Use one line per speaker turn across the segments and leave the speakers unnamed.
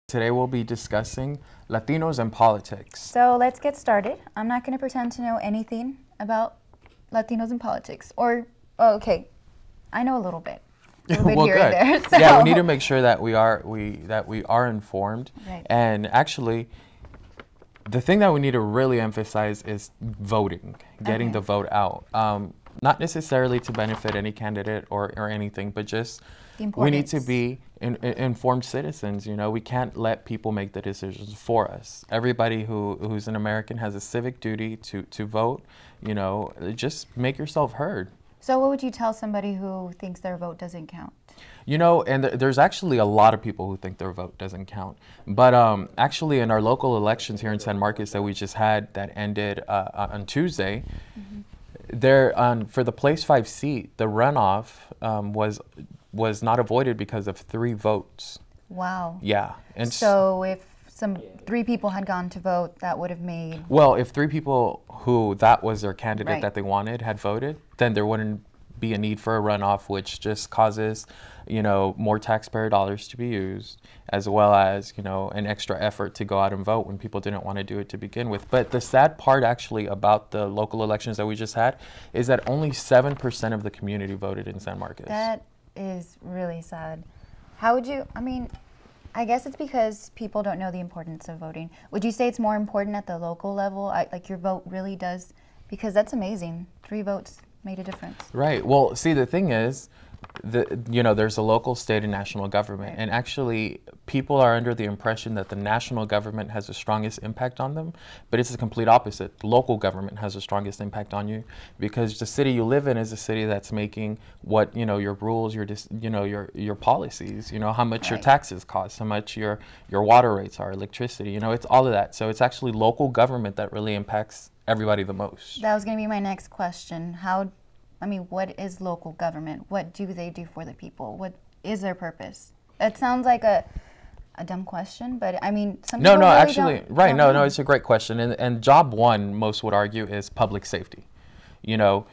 Today we'll be discussing Latinos and politics.
So let's get started. I'm not going to pretend to know anything about Latinos and politics. Okay, I know a little bit.
Well,
here
good.
And there, so.
Yeah, we need to make sure that we are informed.
Right.
And actually, the thing that we need to really emphasize is voting, getting the vote out. Not necessarily to benefit any candidate or anything, but just we need to be informed citizens. You know, we can't let people make the decisions for us. Everybody who's an American has a civic duty to vote. You know, just make yourself heard.
So what would you tell somebody who thinks their vote doesn't count?
You know, and there's actually a lot of people who think their vote doesn't count. But actually, in our local elections here in San Marcos that we just had that ended on Tuesday, for the place 5 seat, the runoff was not avoided because of 3 votes.
Wow.
Yeah. And
so if 3 people had gone to vote, that would have made...
Well, if 3 people who that was their candidate that they wanted had voted, then there wouldn't be a need for a runoff, which just causes, you know, more taxpayer dollars to be used, as well as, you know, an extra effort to go out and vote when people didn't want to do it to begin with. But the sad part actually about the local elections that we just had is that only 7% of the community voted in San Marcos.
That is really sad. How would you, I guess it's because people don't know the importance of voting. Would you say it's more important at the local level? Like your vote really does, because that's amazing. 3 votes made a difference.
Right. Well, see, the thing is, there's a local, state, and national government, and actually people are under the impression that the national government has the strongest impact on them, but it's the complete opposite. The local government has the strongest impact on you because the city you live in is the city that's making what, you know, your rules, your policies, you know, how much your taxes cost, how much your water rates are, electricity, you know, it's all of that. So it's actually local government that really impacts everybody the most.
That was going to be my next question. What is local government? What do they do for the people? What is their purpose? It sounds like a dumb question, but some people
no,
really
actually,
don't
right,
know.
no, it's a great question. And job one, most would argue, is public safety. You know,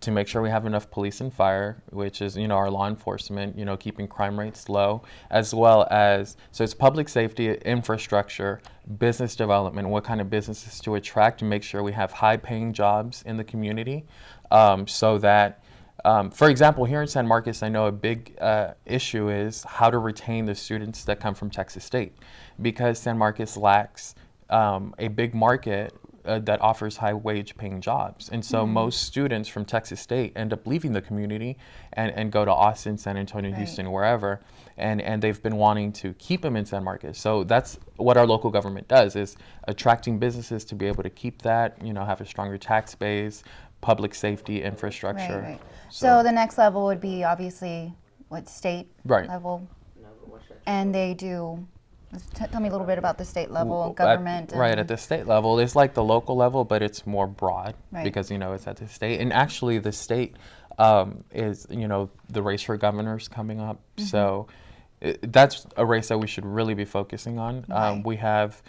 to make sure we have enough police and fire, which is, you know, our law enforcement, you know, keeping crime rates low, as well as, so it's public safety, infrastructure, business development, what kind of businesses to attract, and make sure we have high-paying jobs in the community, so that, for example, here in San Marcos, I know a big issue is how to retain the students that come from Texas State, because San Marcos lacks a big market that offers high wage paying jobs. And so most students from Texas State end up leaving the community and go to Austin, San Antonio, Houston, wherever. And they've been wanting to keep them in San Marcos. So that's what our local government does, is attracting businesses to be able to keep that, you know, have a stronger tax base, public safety, infrastructure.
Right. So the next level would be obviously state level. And they do... Tell me a little bit about the state level government.
At the state level, it's like the local level, but it's more broad because, you know, it's at the state. And actually the state is, you know, the race for governor's coming up. So that's a race that we should really be focusing on. We have,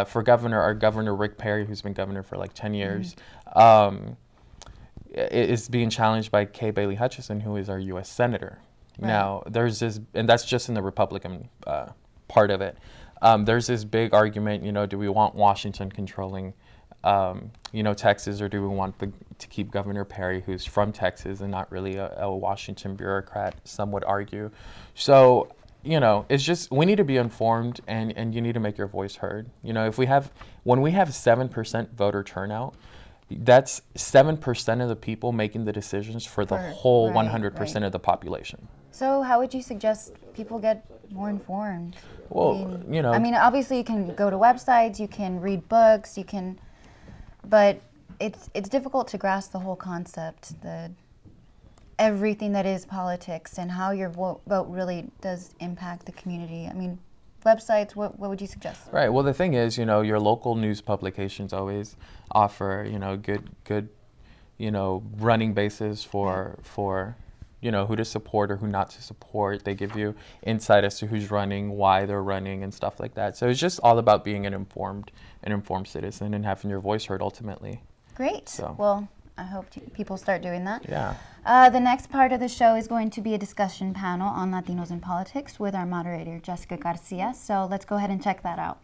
for governor, our governor, Rick Perry, who's been governor for like 10 years, is being challenged by Kay Bailey Hutchison, who is our U.S. Senator. Now, there's this, and that's just in the Republican part of it. There's this big argument, you know, do we want Washington controlling, you know, Texas, or do we want to keep Governor Perry, who's from Texas and not really a Washington bureaucrat, some would argue. So, you know, it's just, we need to be informed, and you need to make your voice heard. You know, when we have 7% voter turnout, that's 7% of the people making the decisions for the whole 100% of the population.
So how would you suggest people get more informed?
Well, you know,
obviously you can go to websites, you can read books, but it's difficult to grasp the whole concept, everything that is politics, and how your vote really does impact the community. Websites, what would you suggest?
Right. Well, the thing is, you know, your local news publications always offer, you know, good, you know, running bases for you know, who to support or who not to support. They give you insight as to who's running, why they're running, and stuff like that. So it's just all about being an informed citizen and having your voice heard ultimately.
Great.
So.
Well, I hope people start doing that.
Yeah.
The next part of the show is going to be a discussion panel on Latinos in politics with our moderator, Jessica Garcia. So let's go ahead and check that out.